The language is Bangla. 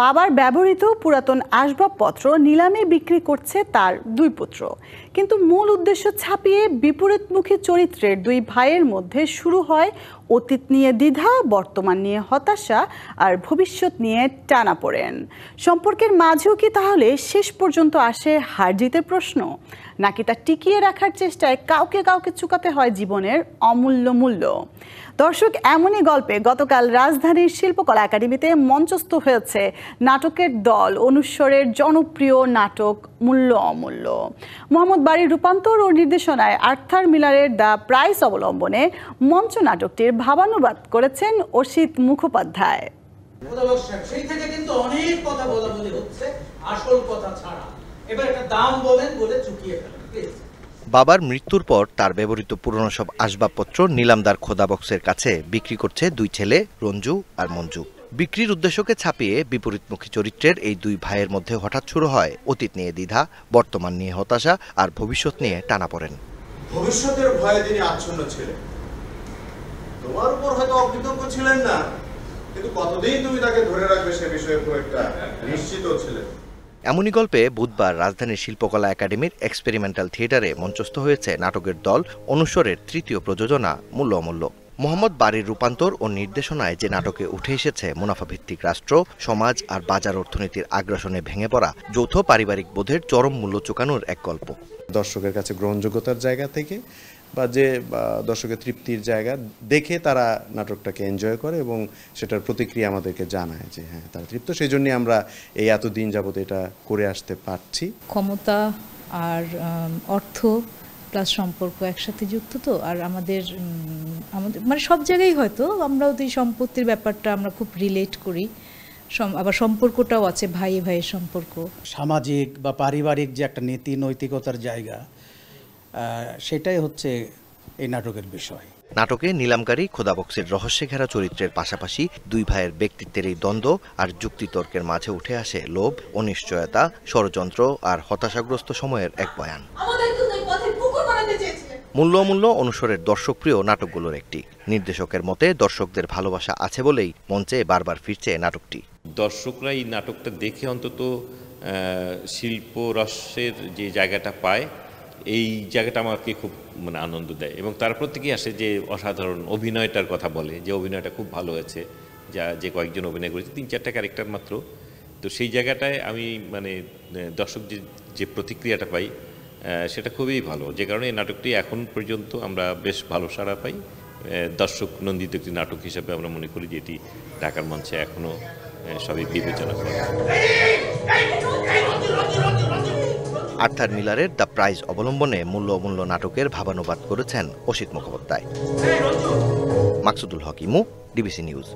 বাবার ব্যবহৃত পুরাতন আসবাবপত্র নিলামে বিক্রি করছে তার দুই পুত্র, কিন্তু মূল উদ্দেশ্য ছাপিয়ে বিপরীতমুখী চরিত্রের দুই ভাইয়ের মধ্যে শুরু হয় অতীত নিয়ে দ্বিধা, বর্তমান নিয়ে হতাশা আর ভবিষ্যৎ নিয়ে টানাপোড়েন। সম্পর্কের মাঝেও কি তাহলে শেষ পর্যন্ত আসে হার জিতের প্রশ্ন, নাকি তা টিকিয়ে রাখার চেষ্টায় কাউকে কাউকে চুকাতে হয় জীবনের অমূল্য মূল্য? দর্শক, এমনই গল্পে গতকাল রাজধানীর শিল্পকলা একাডেমিতে মঞ্চস্থ হয়েছে নাটকের দল অনুস্বরের জনপ্রিয় নাটক মূল্য অমূল্য। মোহাম্মদ বাড়ির রূপান্তর ও নির্দেশনায় আর্থার মিলারের দ্য প্রাইস অবলম্বনে মঞ্চ নাটকটির ভাবানুবাদ করেছেন অসিত মুখোপাধ্যায়। সেই থেকে কিন্তু অনেক কথা বলা হচ্ছে, আসল কথা ছাড়া। এবার একটা দাম বলেন বলে চুকিয়ে ফেলেন প্লিজ। বাবার মৃত্যুর পর তার ব্যবহৃত পুরনো সব আসবাবপত্র নিলামদার খোদা বক্সের কাছে বিক্রি করছে দুই ছেলে রঞ্জু আর মঞ্জু। বিক্রির উদ্দেশ্যকে ছাপিয়ে বিপরীতমুখী চরিত্রের এই দুই ভাইয়ের মধ্যে হঠাৎ শুরু হয় অতীত নিয়ে দ্বিধা, বর্তমান নিয়ে হতাশা আর ভবিষ্যৎ নিয়ে টানাপোড়েন। ভবিষ্যতের ভয়ে তিনি আচ্ছন্ন ছিলেন। তোমার উপর হয়তো অকৃতজ্ঞ ছিলেন না, কিন্তু কতদিন তুমি তাকে ধরে রাখবে সে বিষয়ে খুব একটা নিশ্চিত ছিলেন। এমনই গল্পে বুধবার রাজধানীর শিল্পকলা একাডেমির এক্সপেরিমেন্টাল থিয়েটারে মঞ্চস্থ হয়েছে নাটকের দল অনুস্বরের তৃতীয় প্রযোজনা মূল্য অমূল্য। মোহাম্মদ বাড়ির রূপান্তর ও নির্দেশনায় যে নাটকে উঠে এসেছে মুনাফাভিত্তিক রাষ্ট্র, সমাজ আর বাজার অর্থনীতির আগ্রাসনে ভেঙে পড়া যৌথ পারিবারিক বোধের চরম মূল্য চোকানোর এক গল্প। দর্শকের কাছে গ্রহণযোগ্যতার জায়গা থেকে বা যে দর্শকের তৃপ্তির জায়গা দেখে তারা নাটকটাকে এনজয় করে এবং সেটার প্রতিক্রিয়া আমাদেরকে জানায় যে হ্যাঁ তারা তৃপ্ত। সেই জন্যই আমরা এই এতদিন যাবত এটা করে আসতে পারছি। ক্ষমতা আর অর্থ প্লাস সম্পর্ক একসাথে যুক্ত তো, আর আমাদের মানে সব জায়গায় হয়তো আমরাও এই সম্পত্তির ব্যাপারটা আমরা খুব রিলেট করি। আবার সম্পর্কটাও আছে, ভাই ভাইয়ের সম্পর্ক। সামাজিক বা পারিবারিক যে একটা নীতি নৈতিকতার জায়গা, সেটাই হচ্ছে এই নাটকের বিষয়। নাটকে নিলামকারী খোদাবক্সের রহস্যে ঘেরা চরিত্রের পাশাপাশি দুই ভাইয়ের ব্যক্তিত্বের এই দ্বন্দ্ব আর যুক্তিতর্কের মাঝে উঠে আসে লোভ, অনিশ্চয়তা, ষড়যন্ত্র আর হতাশাগ্রস্ত সময়ের এক বয়ান। মূল্য অমূল্য অনুস্বরের দর্শকপ্রিয় নাটকগুলোর একটি। নির্দেশকের মতে দর্শকদের ভালোবাসা আছে বলেই মঞ্চে বারবার ফিরছে নাটকটি। দর্শকরা এই নাটকটা দেখে অন্তত শিল্প রসের যে জায়গাটা পায়, এই জায়গাটা আমাকে খুব আনন্দ দেয়। এবং তার প্রত্যেকেই আসে যে অসাধারণ অভিনয়টার কথা বলে, যে অভিনয়টা খুব ভালো হয়েছে, যে কয়েকজন অভিনয় করেছে, 3-4টা ক্যারেক্টার মাত্র। তো সেই জায়গাটায় আমি দর্শক যে প্রতিক্রিয়াটা পাই সেটা খুবই ভালো, যে কারণে এই নাটকটি এখন পর্যন্ত আমরা বেশ ভালো সাড়া পাই। দর্শক নন্দিত একটি নাটক হিসাবে আমরা মনে করি যে এটি ঢাকার মঞ্চে এখনও সবই বিবেচনা করে। আর্থার মিলারের দ্য প্রাইজ অবলম্বনে মূল্য অমূল্য নাটকের ভাবানুবাদ করেছেন অসিত মুখোপাধ্যায়। মাকসুদুল হক ইমু, ডিবিসি নিউজ।